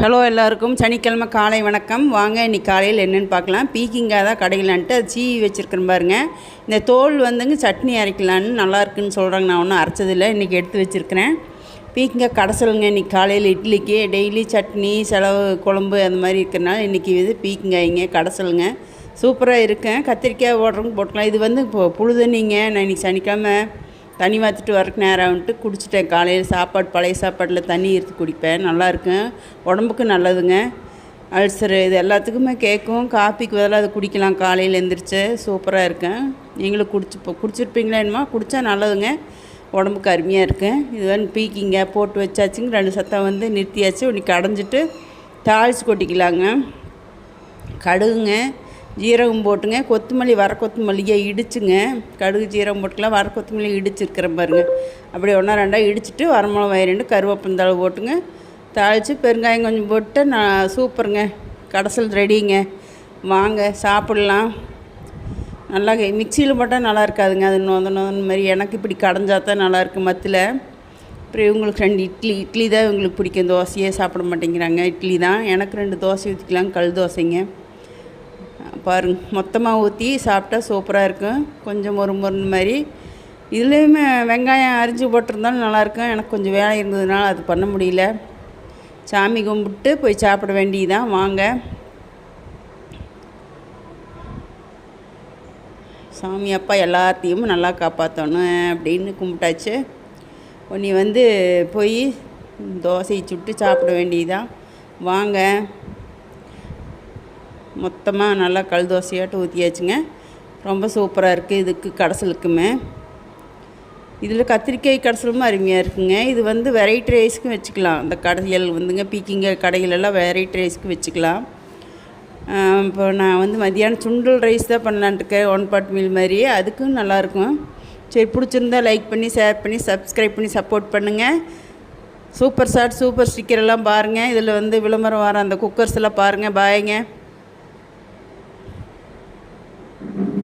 Hello எல்லாருக்கும் சனிக்கிழமை காலை வணக்கம். வாங்க இன்றைக்கி காலையில் என்னென்னு பார்க்கலாம். பீக்கிங்காக தான் கடையிலான்ட்டு அது சீவி வச்சுருக்கிறேன் பாருங்கள். இந்த தோல் வந்துங்க சட்னி அரைக்கலான்னு நல்லாயிருக்குன்னு சொல்கிறாங்க. நான் ஒன்றும் அரைச்சதில்லை, இன்றைக்கி எடுத்து வச்சுருக்கிறேன். பீக்கிங்காய் கடைசலுங்க. இன்றைக்கி காலையில் இட்லிக்கு டெய்லி சட்னி செலவு குழம்பு அந்த மாதிரி இருக்கிறனால இன்றைக்கி இது பீக்கிங்காய்ங்க கடைசலுங்க. சூப்பராக இருக்கேன். கத்திரிக்காய் ஓடுறவங்க போட்டுக்கலாம். இது வந்து இப்போ புழுதண்ணிங்க. நான் இன்றைக்கி சனிக்கிழமை தண்ணி மாற்றிட்டு வரக்கு நேரம் வந்துட்டு குடிச்சிட்டேன். காலையில் சாப்பாடு பழைய சாப்பாட்டில் தண்ணி எடுத்து குடிப்பேன். நல்லாயிருக்கும், உடம்புக்கு நல்லதுங்க. அல்சரு இது எல்லாத்துக்குமே கேட்கும். காப்பிக்கு பதிலாக அது குடிக்கலாம் காலையில் எழுந்திரிச்சு. சூப்பராக இருக்கேன். நீங்களும் குடிச்சிருப்பீங்களா? என்னமோ குடித்தா நல்லதுங்க, உடம்புக்கு அருமையாக இருக்கேன். இது வந்து பீக்கிங்க போட்டு வச்சாச்சுங்க. 2 சத்தம் வந்து நிறுத்தியாச்சு. இன்னைக்கு கடைஞ்சிட்டு தாளித்து கொட்டிக்கலாங்க. கடுகுங்க ஜீரகம் போட்டுங்க, கொத்தமல்லி வர கொத்தமல்லியை இடிச்சுங்க. கடுகு ஜீரகம் போட்டுக்கலாம், வர கொத்தமல்லி இடிச்சிருக்கிறேன் பாருங்கள். அப்படி 1-2 இடிச்சிட்டு வரமிளகாய் 2 கருவேப்பந்தழை போட்டுங்க தாளித்து பெருங்காயம் கொஞ்சம் போட்டு நான் சூப்பருங்க கடைசல் ரெடிங்க. வாங்க சாப்பிட்லாம். நல்லா மிக்சியில் போட்டால் நல்லா இருக்காதுங்க, அது நொந்த மாதிரி. எனக்கு இப்படி கடைஞ்சா தான் நல்லாயிருக்கு மத்தில். அப்புறம் இவங்களுக்கு 2 இட்லி தான் இவங்களுக்கு பிடிக்கும். தோசையே சாப்பிட மாட்டேங்கிறாங்க, இட்லி தான். எனக்கு 2 தோசை ஊற்றிக்கலாம், கல் தோசைங்க. பாருங்க, மொத்தமாக ஊற்றி சாப்பிட்டா சூப்பராக இருக்கும். கொஞ்சம் மொறுமொறுன்னு மாதிரி. இதுலேயுமே வெங்காயம் அரிஞ்சு போட்டிருந்தாலும் நல்லாயிருக்கும். எனக்கு கொஞ்சம் வேலை இருந்ததுனால அது பண்ண முடியல. சாமி கும்பிட்டு போய் சாப்பிட வேண்டியதான். வாங்க. சாமி அப்பா எல்லாத்தையும் நல்லா காப்பாற்றணும் அப்படின்னு கும்பிட்டாச்சு. நீ வந்து போய் தோசையை சுட்டு சாப்பிட வேண்டியதான். வாங்க. மொத்தமாக நல்லா கல் தோசையாட்டு ஊற்றியாச்சுங்க. ரொம்ப சூப்பராக இருக்குது. இதுக்கு கடைசலுக்குமே இதில் கத்திரிக்காய் கடைசலும் அருமையாக இருக்குங்க. இது வந்து வெரைட்டி ரைஸ்க்கும் வச்சுக்கலாம். அந்த கடைகள் வந்துங்க பீக்கிங்க கடைகளெல்லாம் வெரைட்டி ரைஸ்க்கு வச்சுக்கலாம். இப்போ நான் வந்து மதியானம் சுண்டல் ரைஸ் தான் பண்ணலான்ட்டுருக்கேன், 1 பாட் மீல் மாதிரி. அதுக்கும் நல்லாயிருக்கும். சரி, பிடிச்சிருந்தா லைக் பண்ணி ஷேர் பண்ணி சப்ஸ்கிரைப் பண்ணி சப்போர்ட் பண்ணுங்கள். சூப்பர் ஷாட் சூப்பர் ஸ்டிக்கர் எல்லாம் பாருங்கள். இதில் வந்து விளம்பரம் வர அந்த குக்கர்ஸ் எல்லாம் பாருங்கள். பாய்ங்க.